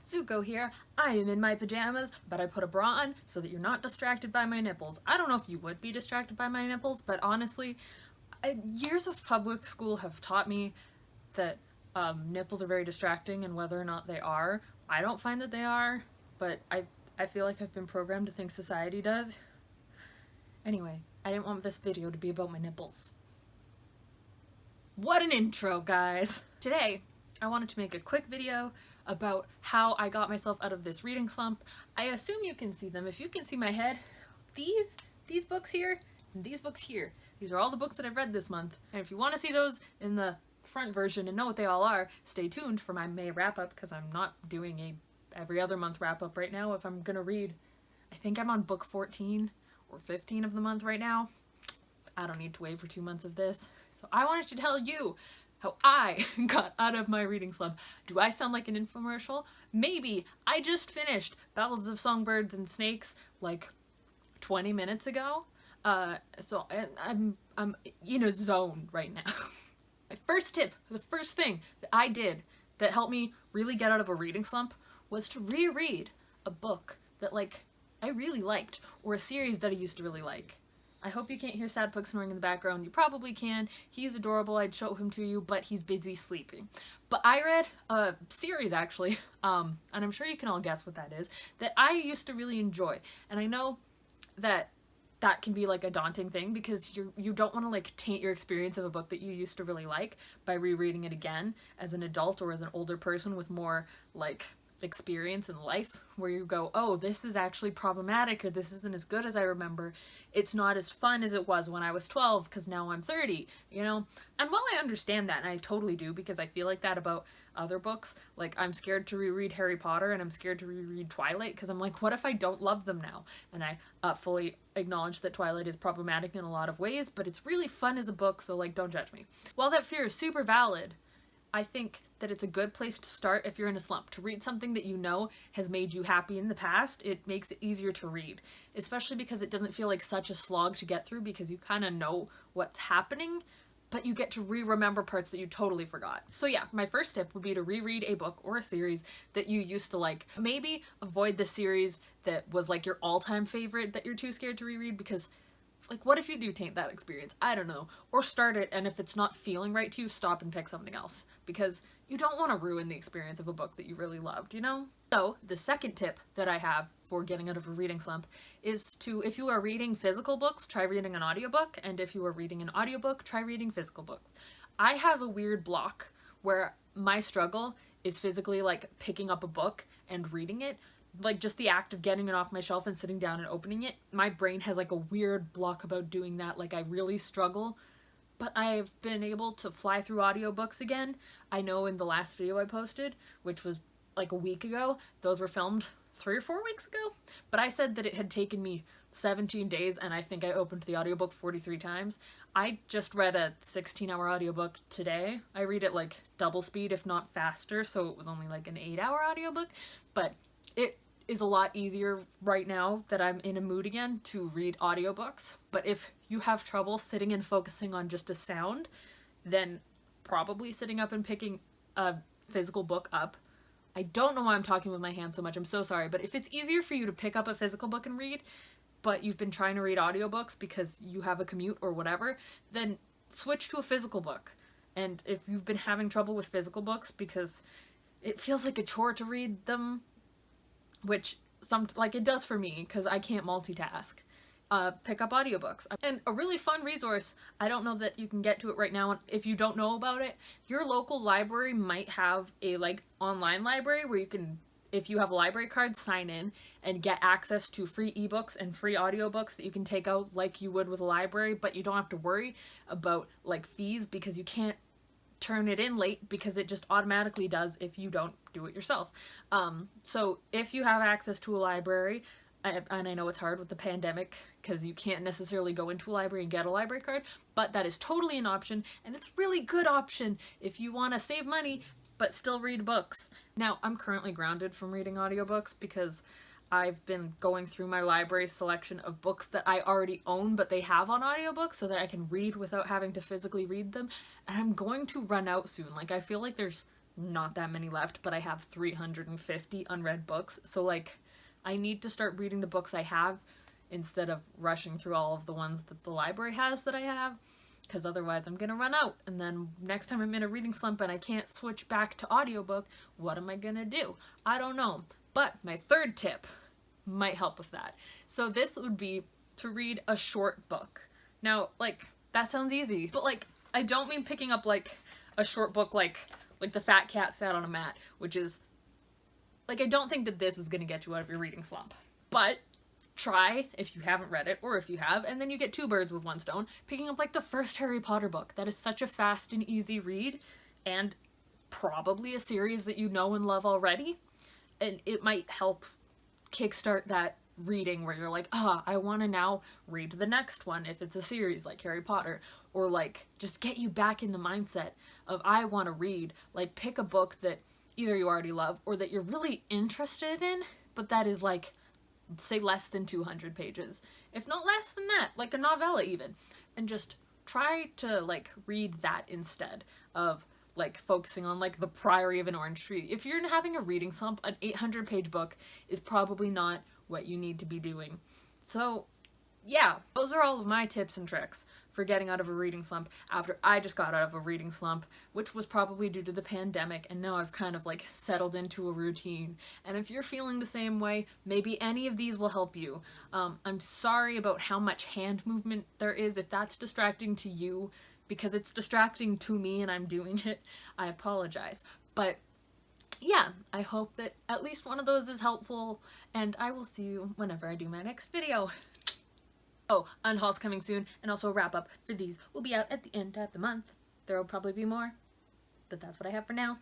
Zuko here. I am in my pajamas, but I put a bra on so that you're not distracted by my nipples. I don't know if you would be distracted by my nipples, but honestly, years of public school have taught me that nipples are very distracting, and whether or not they are, I don't find that they are, but I feel like I've been programmed to think society does. Anyway, I didn't want this video to be about my nipples. What an intro, guys! Today, I wanted to make a quick video about how I got myself out of this reading slump. I assume you can see them. If you can see my head, these books here, and these books here, these are all the books that I've read this month. And if you want to see those in the front version and know what they all are, stay tuned for my May wrap-up, because I'm not doing a every other month wrap-up right now. If I'm gonna read, I think I'm on book 14 or 15 of the month right now. I don't need to wait for 2 months of this. So I wanted to tell you how I got out of my reading slump. Do I sound like an infomercial? Maybe. I just finished Ballads of Songbirds and Snakes like 20 minutes ago. So I'm in a zone right now. My first tip, the first thing that I did that helped me really get out of a reading slump was to reread a book that I really liked, or a series that I used to really like. I hope you can't hear Sad Pug snoring in the background. You probably can. He's adorable. I'd show him to you, but he's busy sleeping. But I read a series, actually, and I'm sure you can all guess what that is, that I used to really enjoy. And I know that that can be like a daunting thing, because you don't want to taint your experience of a book that you used to really like by rereading it again as an adult or as an older person with more experience in life, where you go, oh, this is actually problematic, or this isn't as good as I remember. It's not as fun as it was when I was 12 because now I'm 30, you know? And while I understand that, and I totally do, because I feel like that about other books, I'm scared to reread Harry Potter and I'm scared to reread Twilight because I'm like, what if I don't love them now? And I fully acknowledge that Twilight is problematic in a lot of ways, but it's really fun as a book, so don't judge me. While that fear is super valid, I think that it's a good place to start if you're in a slump. To read something that you know has made you happy in the past, it makes it easier to read. Especially because it doesn't feel like such a slog to get through, because you kind of know what's happening, but you get to remember parts that you totally forgot. So yeah, my first tip would be to reread a book or a series that you used to like. Maybe avoid the series that was your all-time favorite that you're too scared to reread, because what if you do taint that experience? I don't know. Or start it, and if it's not feeling right to you, stop and pick something else. Because you don't want to ruin the experience of a book that you really loved, you know? So, the second tip that I have for getting out of a reading slump is to, if you are reading physical books, try reading an audiobook, and if you are reading an audiobook, try reading physical books. I have a weird block where my struggle is physically picking up a book and reading it. Just the act of getting it off my shelf and sitting down and opening it, my brain has a weird block about doing that. I really struggle. But I've been able to fly through audiobooks again. I know in the last video I posted, which was a week ago, those were filmed 3 or 4 weeks ago, but I said that it had taken me 17 days, and I think I opened the audiobook 43 times. I just read a 16-hour audiobook today. I read it double speed, if not faster, so it was only an 8-hour audiobook, but it is a lot easier right now that I'm in a mood again to read audiobooks. But if you have trouble sitting and focusing on just a sound, then probably sitting up and picking a physical book up. I don't know why I'm talking with my hands so much, I'm so sorry, but if it's easier for you to pick up a physical book and read, but you've been trying to read audiobooks because you have a commute or whatever, then switch to a physical book. And if you've been having trouble with physical books because it feels like a chore to read them, which it does for me because I can't multitask, pick up audiobooks. And a really fun resource, I don't know that you can get to it right now, and if you don't know about it, your local library might have a online library where you can, if you have a library card, sign in and get access to free ebooks and free audiobooks that you can take out like you would with a library, but you don't have to worry about fees, because you can't turn it in late, because it just automatically does if you don't do it yourself. So if you have access to a library, and I know it's hard with the pandemic because you can't necessarily go into a library and get a library card, but that is totally an option, and it's a really good option if you want to save money but still read books. Now, I'm currently grounded from reading audiobooks because I've been going through my library selection of books that I already own but they have on audiobooks so that I can read without having to physically read them, and I'm going to run out soon. I feel like there's not that many left, but I have 350 unread books. So like, I need to start reading the books I have instead of rushing through all of the ones that the library has that I have, because otherwise I'm gonna run out. And then next time I'm in a reading slump and I can't switch back to audiobook, what am I gonna do? I don't know. But my third tip might help with that. So this would be to read a short book. Now, like, that sounds easy, but like, I don't mean picking up like a short book like The Fat Cat Sat on a Mat, which is, like, I don't think that this is gonna get you out of your reading slump. But try, if you haven't read it, or if you have, and then you get two birds with one stone, picking up like the first Harry Potter book. That is such a fast and easy read, and probably a series that you know and love already, and it might help kickstart that reading where you're like, I want to now read the next one if it's a series like Harry Potter, or like just get you back in the mindset of I want to read. Like, pick a book that either you already love or that you're really interested in, but that is like, say, less than 200 pages, if not less than that, like a novella even, and just try to like read that instead of like focusing on like The Priory of an Orange Tree. If you're having a reading slump, an 800-page book is probably not what you need to be doing. So yeah, those are all of my tips and tricks for getting out of a reading slump after I just got out of a reading slump, which was probably due to the pandemic, and now I've kind of like settled into a routine. And if you're feeling the same way, maybe any of these will help you. I'm sorry about how much hand movement there is. If that's distracting to you, because it's distracting to me and I'm doing it, I apologize. But yeah, I hope that at least one of those is helpful, and I will see you whenever I do my next video. Oh, unhauls coming soon, and also a wrap up for these will be out at the end of the month. There will probably be more, but that's what I have for now.